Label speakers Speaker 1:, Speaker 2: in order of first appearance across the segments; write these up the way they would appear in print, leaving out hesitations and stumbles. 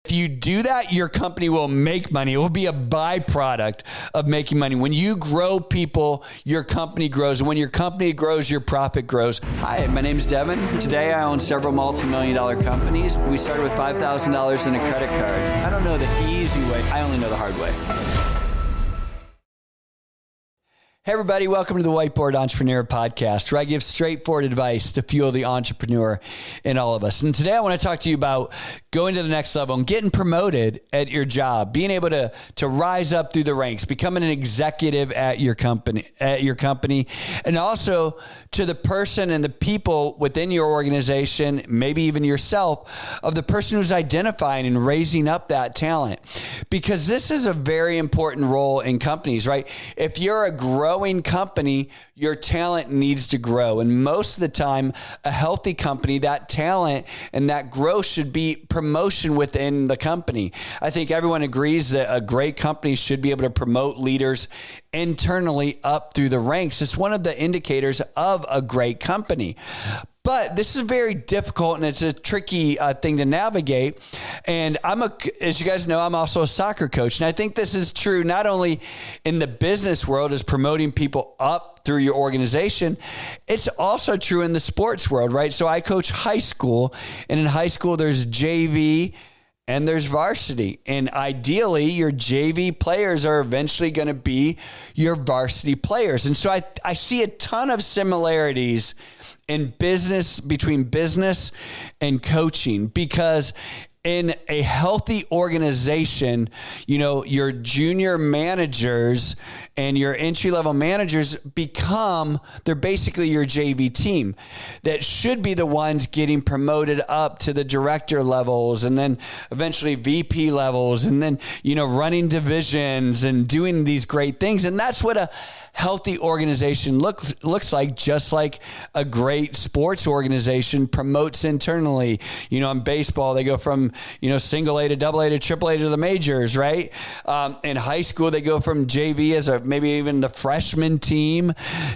Speaker 1: If you do that, your company will make money. It will be a byproduct of making money. When you grow people, your company grows. And when your company grows, your profit grows. Hi, my name's Devon. Today I own several multi-million-dollar companies. We started with $5,000 in a credit card. I don't know the easy way. I only know the hard way. Hey everybody, welcome to the Whiteboard Entrepreneur Podcast, where I give straightforward advice to fuel the entrepreneur in all of us. And today I want to talk to you about going to the next level and getting promoted at your job, being able to rise up through the ranks, becoming an executive at your company, and also to the person and the people within your organization, maybe even yourself, of the person who's identifying and raising up that talent. Because this is a very important role in companies, right? If you're a growing company, your talent needs to grow. And most of the time, a healthy company, that talent and that growth should be promotion within the company. I think everyone agrees that a great company should be able to promote leaders internally up through the ranks. It's one of the indicators of a great company. But this is very difficult and it's a tricky thing to navigate. And as you guys know, I'm also a soccer coach. And I think this is true not only in the business world as promoting people up through your organization, it's also true in the sports world, right? So I coach high school, and in high school, there's JV and there's varsity. And ideally, your JV players are eventually going to be your varsity players. And so I see a ton of similarities in business, between business and coaching, because in a healthy organization, your junior managers and your entry-level managers they're basically your JV team that should be the ones getting promoted up to the director levels and then eventually VP levels and then, running divisions and doing these great things. And that's what a healthy organization looks like, just like a great sports organization promotes internally. In baseball, they go from, single A to double A to triple A to the majors, right? In high school, they go from JV as maybe even the freshman team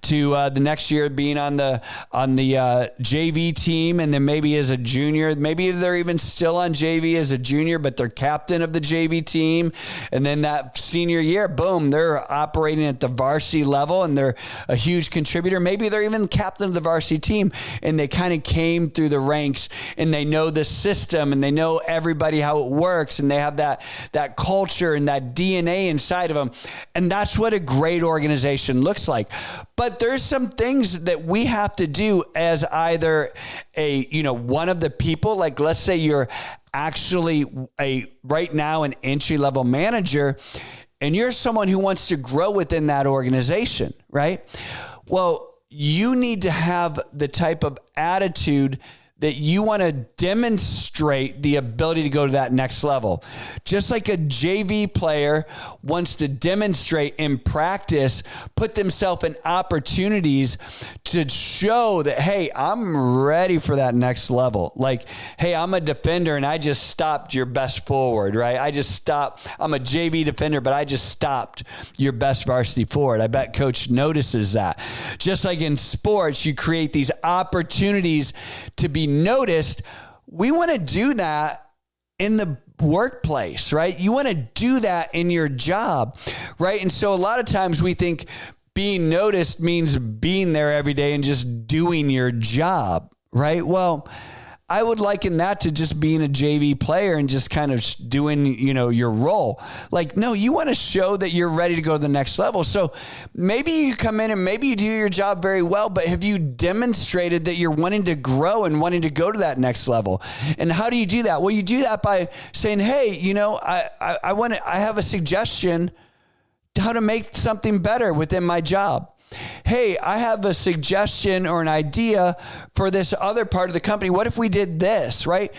Speaker 1: to the next year being on the JV team, and then maybe as a junior, maybe they're even still on JV as a junior, but they're captain of the JV team. And then that senior year, boom, they're operating at the varsity level and they're a huge contributor. Maybe they're even captain of the varsity team and they kind of came through the ranks and they know the system and they know everybody, how it works, and they have that culture and that DNA inside of them. And that's what a great organization looks like. But there's some things that we have to do as either one of the people, like let's say you're actually right now an entry-level manager, and you're someone who wants to grow within that organization, right? Well, you need to have the type of attitude that you want to demonstrate the ability to go to that next level. Just like a JV player wants to demonstrate in practice, put themselves in opportunities to show that, hey, I'm ready for that next level. Like, hey, I'm a defender and I just stopped your best forward, right? I'm a JV defender, but I just stopped your best varsity forward. I bet coach notices that. Just like in sports, you create these opportunities to be noticed. We want to do that in the workplace, right? You want to do that in your job, right? And so a lot of times we think being noticed means being there every day and just doing your job, right? Well, I would liken that to just being a JV player and just kind of doing, your role. Like, no, you want to show that you're ready to go to the next level. So maybe you come in and maybe you do your job very well, but have you demonstrated that you're wanting to grow and wanting to go to that next level? And how do you do that? Well, you do that by saying, hey, I have a suggestion how to make something better within my job. Hey, I have a suggestion or an idea for this other part of the company. What if we did this, right?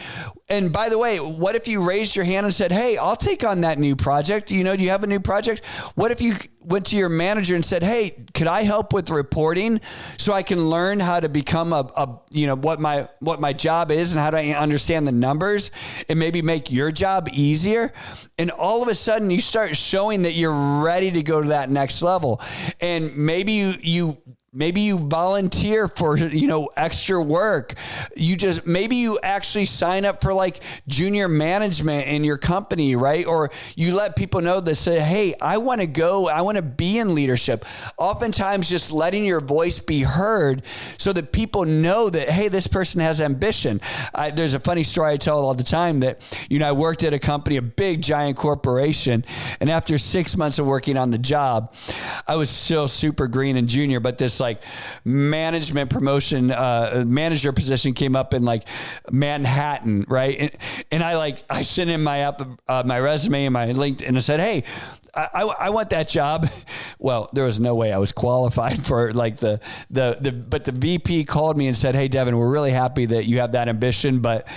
Speaker 1: And by the way, what if you raised your hand and said, hey, I'll take on that new project? Do you have a new project? What if you went to your manager and said, hey, could I help with reporting so I can learn how to become what my job is and how to understand the numbers and maybe make your job easier? And all of a sudden you start showing that you're ready to go to that next level. And maybe you Maybe you volunteer for, extra work. Maybe you actually sign up for like junior management in your company, right? Or you let people know that say, hey, I want to be in leadership. Oftentimes just letting your voice be heard so that people know that, hey, this person has ambition. There's a funny story I tell all the time that, I worked at a company, a big giant corporation. And after 6 months of working on the job, I was still super green and junior, but this like management promotion, manager position came up in like Manhattan, right? And I sent in my resume and my LinkedIn and I said, hey, I want that job. Well, there was no way I was qualified for like but the VP called me and said, hey, Devon, we're really happy that you have that ambition, but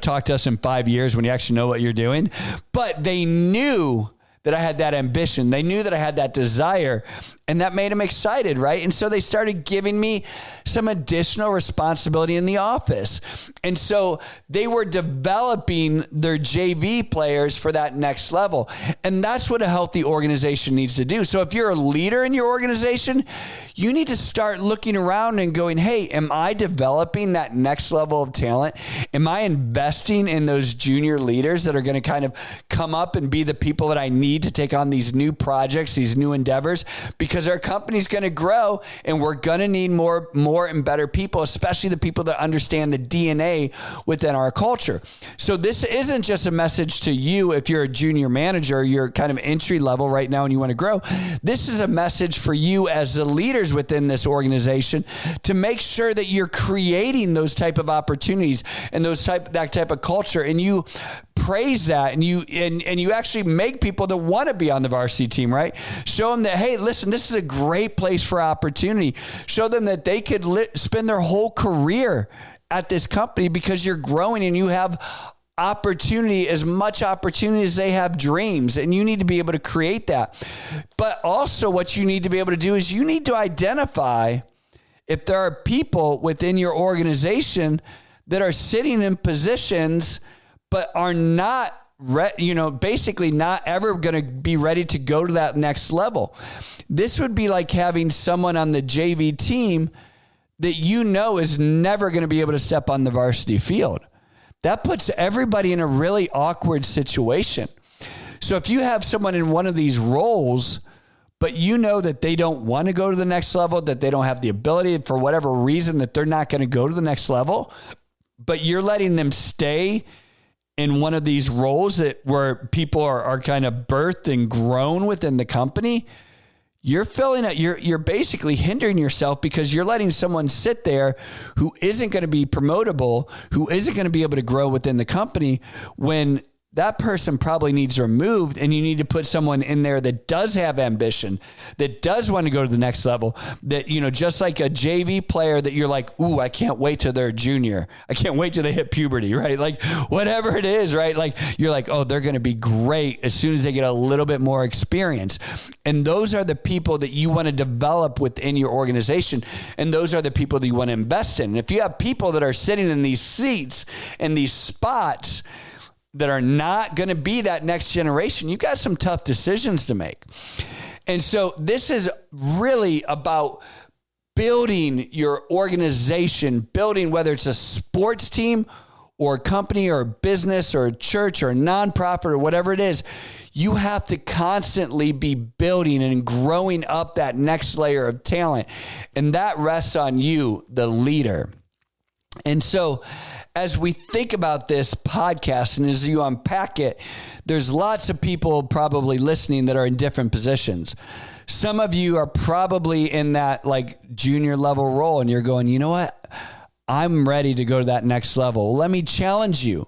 Speaker 1: talk to us in 5 years when you actually know what you're doing. But they knew that I had that ambition. They knew that I had that desire, and that made them excited, right? And so they started giving me some additional responsibility in the office. And so they were developing their JV players for that next level. And that's what a healthy organization needs to do. So if you're a leader in your organization, you need to start looking around and going, hey, am I developing that next level of talent? Am I investing in those junior leaders that are going to kind of come up and be the people that I need to take on these new projects, these new endeavors? Because our company's going to grow and we're going to need more and better people, especially the people that understand the DNA within our culture. So this isn't just a message to you if you're a junior manager, or you're kind of entry level right now and you want to grow. This is a message for you as the leaders within this organization to make sure that you're creating those type of opportunities and that type of culture, and you praise that, and you actually make people that want to be on the varsity team, right? Show them that, hey, listen, this is a great place for opportunity. Show them that they could spend their whole career at this company because you're growing and you have opportunity, as much opportunity as they have dreams, and you need to be able to create that. But also what you need to be able to do is you need to identify if there are people within your organization that are sitting in positions but are not basically not ever going to be ready to go to that next level. This would be like having someone on the JV team that is never going to be able to step on the varsity field. That puts everybody in a really awkward situation. So if you have someone in one of these roles, but that they don't want to go to the next level, that they don't have the ability for whatever reason, that they're not going to go to the next level, but you're letting them stay in one of these roles where people are kind of birthed and grown within the company, you're you're basically hindering yourself because you're letting someone sit there who isn't going to be promotable, who isn't going to be able to grow within the company, when that person probably needs removed, and you need to put someone in there that does have ambition, that does want to go to the next level, that, just like a JV player that you're like, ooh, I can't wait till they're junior. I can't wait till they hit puberty, right? Like whatever it is, right? Like you're like, oh, they're going to be great as soon as they get a little bit more experience. And those are the people that you want to develop within your organization. And those are the people that you want to invest in. And if you have people that are sitting in these seats and these spots that are not going to be that next generation, you've got some tough decisions to make. And so this is really about building your organization, building whether it's a sports team or a company or a business or a church or a nonprofit or whatever it is. You have to constantly be building and growing up that next layer of talent. And that rests on you, the leader. And so as we think about this podcast and as you unpack it, there's lots of people probably listening that are in different positions. Some of you are probably in that like junior level role and you're going, you know what? I'm ready to go to that next level. Let me challenge you.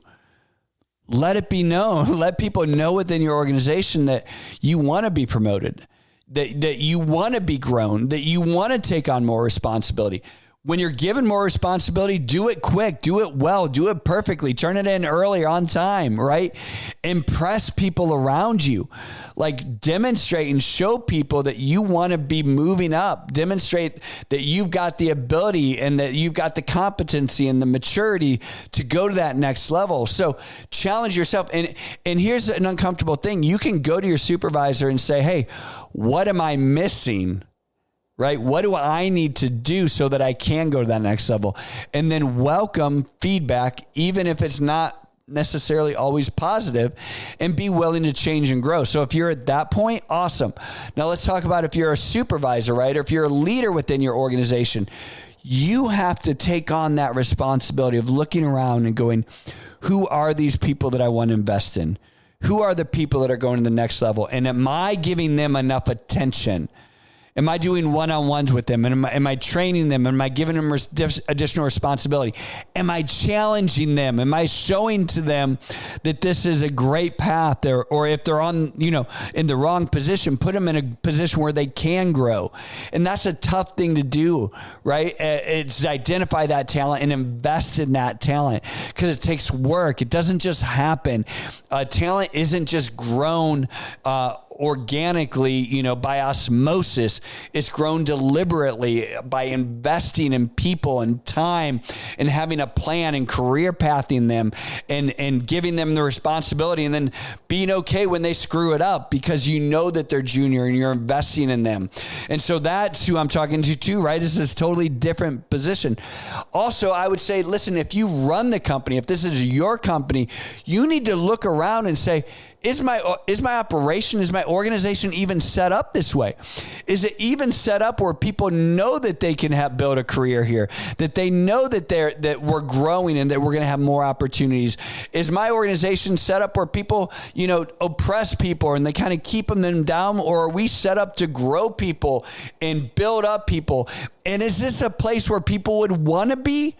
Speaker 1: Let it be known. Let people know within your organization that you want to be promoted, that you want to be grown, that you want to take on more responsibility. When you're given more responsibility, do it quick, do it well, do it perfectly, turn it in early, on time, right? Impress people around you. Like demonstrate and show people that you want to be moving up. Demonstrate that you've got the ability and that you've got the competency and the maturity to go to that next level. So challenge yourself. And here's an uncomfortable thing. You can go to your supervisor and say, hey, what am I missing right? What do I need to do so that I can go to that next level? And then welcome feedback, even if it's not necessarily always positive, and be willing to change and grow. So if you're at that point, awesome. Now let's talk about if you're a supervisor, right? Or if you're a leader within your organization, you have to take on that responsibility of looking around and going, who are these people that I want to invest in? Who are the people that are going to the next level? And am I giving them enough attention? Am I doing one-on-ones with them? And am I training them? Am I giving them additional responsibility? Am I challenging them? Am I showing to them that this is a great path? Or if they're on, in the wrong position, put them in a position where they can grow. And that's a tough thing to do, right? It's identify that talent and invest in that talent because it takes work. It doesn't just happen. Talent isn't just grown organically, by osmosis. It's grown deliberately by investing in people and time and having a plan and career pathing them and giving them the responsibility and then being okay when they screw it up because you know that they're junior and you're investing in them. And so that's who I'm talking to too, right? This is a totally different position. Also, I would say, listen, if you run the company, if this is your company, you need to look around and say, is my operation, is my organization even set up this way? Is it even set up where people know that they can build a career here, that they know that we're growing and that we're going to have more opportunities? Is my organization set up where people, oppress people and they kind of keep them down, or are we set up to grow people and build up people? And is this a place where people would want to be?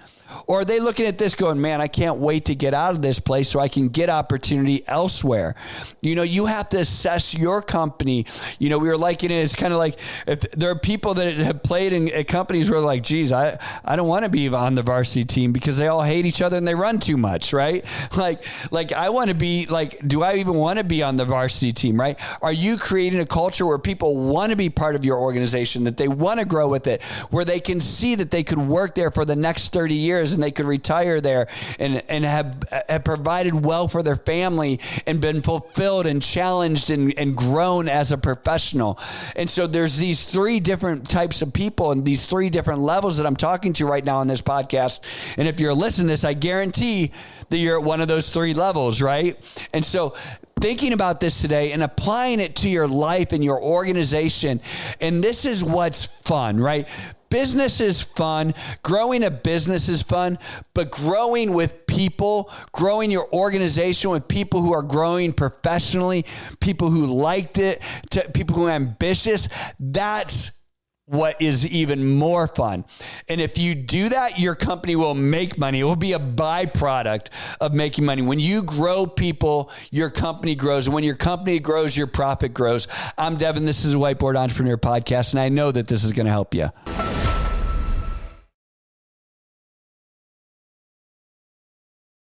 Speaker 1: Or are they looking at this going, man, I can't wait to get out of this place so I can get opportunity elsewhere? You have to assess your company. We were likening it. It's kind of like if there are people that have played in companies where like, geez, I don't want to be on the varsity team because they all hate each other and they run too much, right? Like I want to be like, do I even want to be on the varsity team, right? Are you creating a culture where people want to be part of your organization, that they want to grow with it, where they can see that they could work there for the next 30 years and they could retire there and have provided well for their family and been fulfilled and challenged and grown as a professional? And so there's these three different types of people and these three different levels that I'm talking to right now on this podcast. And if you're listening to this, I guarantee that you're at one of those three levels, right? And so thinking about this today and applying it to your life and your organization. And this is what's fun, right? Business is fun. Growing a business is fun, but growing with people, growing your organization with people who are growing professionally, people who liked it, people who are ambitious, that's what is even more fun. And if you do that, your company will make money. It will be a byproduct of making money. When you grow people, your company grows. And when your company grows, your profit grows. I'm Devon. This is a Whiteboard Entrepreneur Podcast, and I know that this is going to help you.